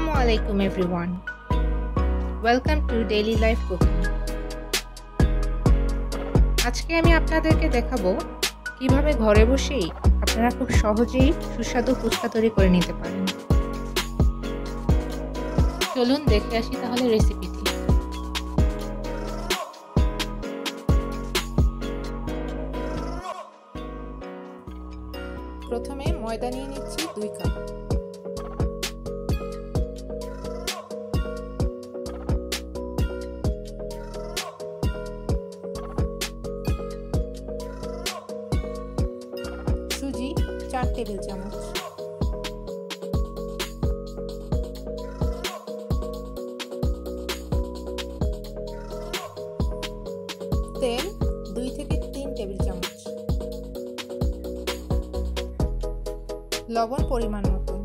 Assalamu alaikum everyone. Welcome to Daily Life Cooking. আজকে আমি আপনাদেরকে দেখাবো কিভাবে ঘরে বসেই আপনারা খুব সহজেই সুস্বাদু ফুচকা তৈরি করে নিতে পারেন। চলুন দেখে আসি তাহলে রেসিপিটি। প্রথমে ময়দা নিয়ে নিচ্ছি 2 কাপ। সুজি 4 টেবিল চামচ, তেল 2 থেকে 3 টেবিল চামচ, লবণ পরিমাণ মতো।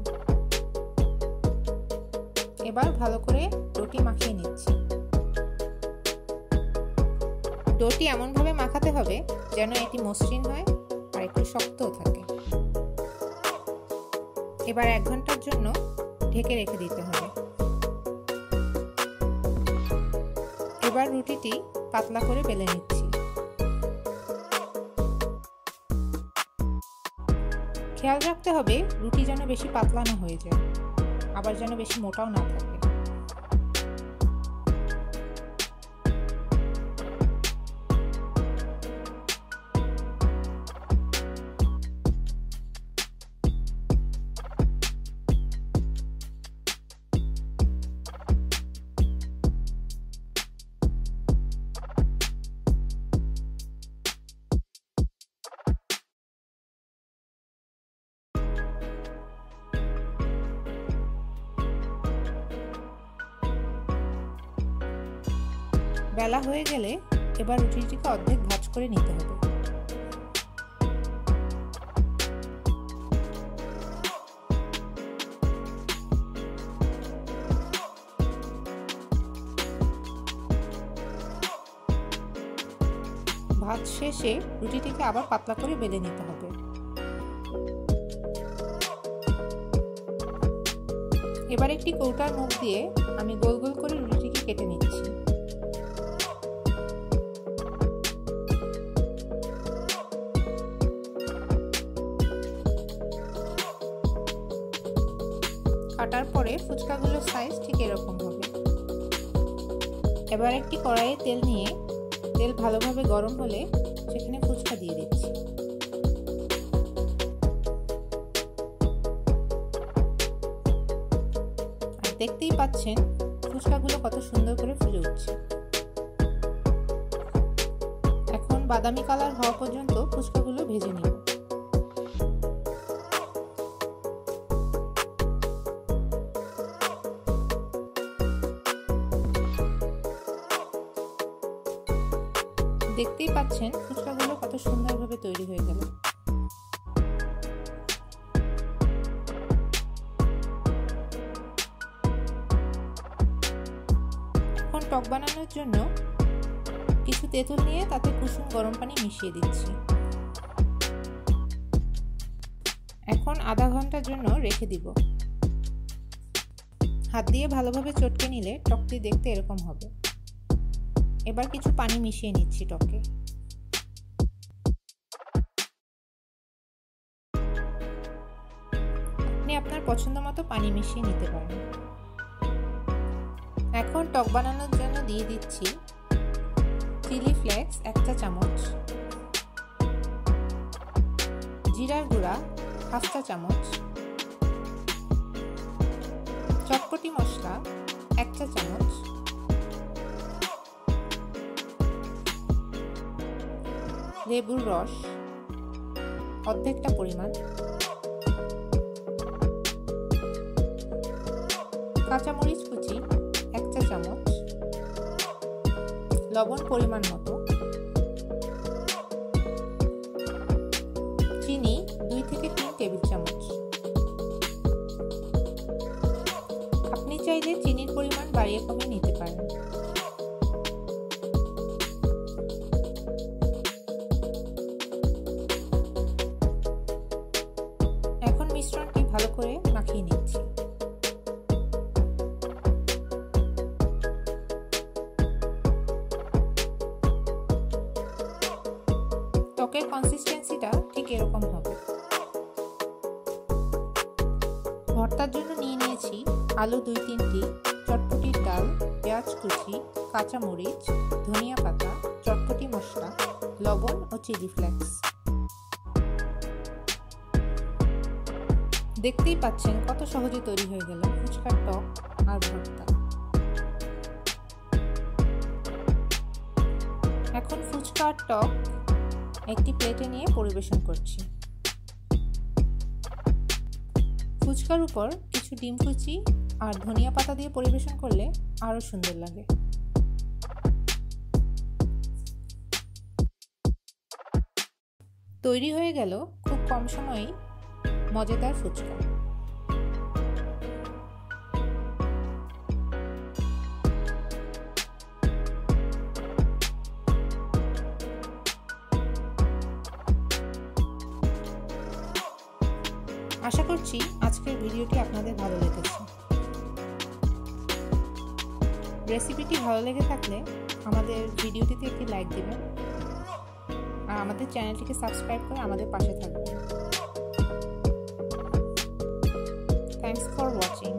এবার ভালো করে ডোটি মাখিয়ে নিচ্ছি। ডোটি এমনভাবে মাখাতে হবে যেন এটি মসৃণ হয় আর একটু শক্তও থাকে। এবার 1 ঘন্টার জন্য ঢেকে রেখে দিতে হবে। এবার রুটিটি পাতলা করে বেলে নিচ্ছি। খেয়াল রাখতে হবে রুটি যেন বেশি পাতলা না হয়ে যায়, আবার যেন বেশি মোটাও না থাকে। বেলা হয়ে গেলে এবার রুটিটিকে অর্ধেক ভাঁজ করে নিতে হবে। ভাঁজ শেষে রুটিটিকে আবার পাতলা করে বেলে নিতে হবে। এবার একটি কৌটার মুখ দিয়ে আমি গোল গোল করে রুটিটিকে কেটে নিচ্ছি। কাটার পরে ফুচকাগুলোর সাইজ ঠিক এরকম হবে। এবার একটি কড়াইয়ে তেল নিয়ে তেল ভালোভাবে গরম হলে সেখানে ফুচকা দিয়ে দিচ্ছি। আর দেখতেই পাচ্ছেন ফুচকাগুলো কত সুন্দর করে ফুলে উঠছে। এখন বাদামি কালার হওয়া পর্যন্ত ফুচকাগুলো ভেজে নিব। দেখতেই পাচ্ছেন ফুচকাগুলো কত সুন্দরভাবে তৈরি হয়ে গেল। এখন টক বানানোর জন্য কিছু তেঁতুল নিয়ে তাতে কুসুম গরম পানি মিশিয়ে দিচ্ছি। এখন আধা ঘন্টার জন্য রেখে দিব। হাত দিয়ে ভালোভাবে চটকে নিলে টকটি দেখতে এরকম হবে। এবার কিছু পানি মিশিয়ে নিচ্ছি টকে। আপনি আপনার পছন্দ মতো পানি মিশিয়ে নিতে পারেন। এখন টক বানানোর জন্য দিয়ে দিচ্ছি চিলি ফ্লেক্স 1 চা চামচ, জিরার গুঁড়া 1/2 চা চামচ, চটপটি মশলা 1 চা চামচ, লেবুর রস অর্ধেকটা পরিমাণ, কাঁচামরিচ কুচি 1 চা চামচ, লবণ পরিমাণ মতো, চিনি 2 থেকে 3 টেবিল চামচ। আপনি চাইলে চিনির পরিমাণ বাড়িয়ে কমিয়ে নিতে পারেন। মিশ্রণটি ভালো করে মাখিয়ে নিচ্ছি। কনসিস্টেন্সিটা ঠিক এরকম হবে। ভর্তার জন্য নিয়ে নিয়েছি আলু 2-3টি, চটপটির ডাল, পেঁয়াজ কুচি, কাঁচামরিচ, ধনিয়া পাতা, চটপটি মশলা, লবণ ও চিলি ফ্লেক্স। দেখতেই পাচ্ছেন কত সহজে তৈরি হয়ে গেল ফুচকার টক আর ভর্তা। এখন ফুচকা আর টক একটি প্লেটে নিয়ে পরিবেশন করছি। ফুচকার উপর কিছু ডিম কুচি আর ধনিয়া পাতা দিয়ে পরিবেশন করলে আরো সুন্দর লাগে। তৈরি হয়ে গেল খুব কম সময়েই মজাদার ফুচকা। আশা করছি আজকের ভিডিওটি আপনাদের ভালো লেগেছে। রেসিপিটি ভালো লেগে থাকলে আমাদের ভিডিওটিতে একটি লাইক দিবেন আর আমাদের চ্যানেলটিকে সাবস্ক্রাইব করে আমাদের পাশে থাকবেন। Thanks for watching.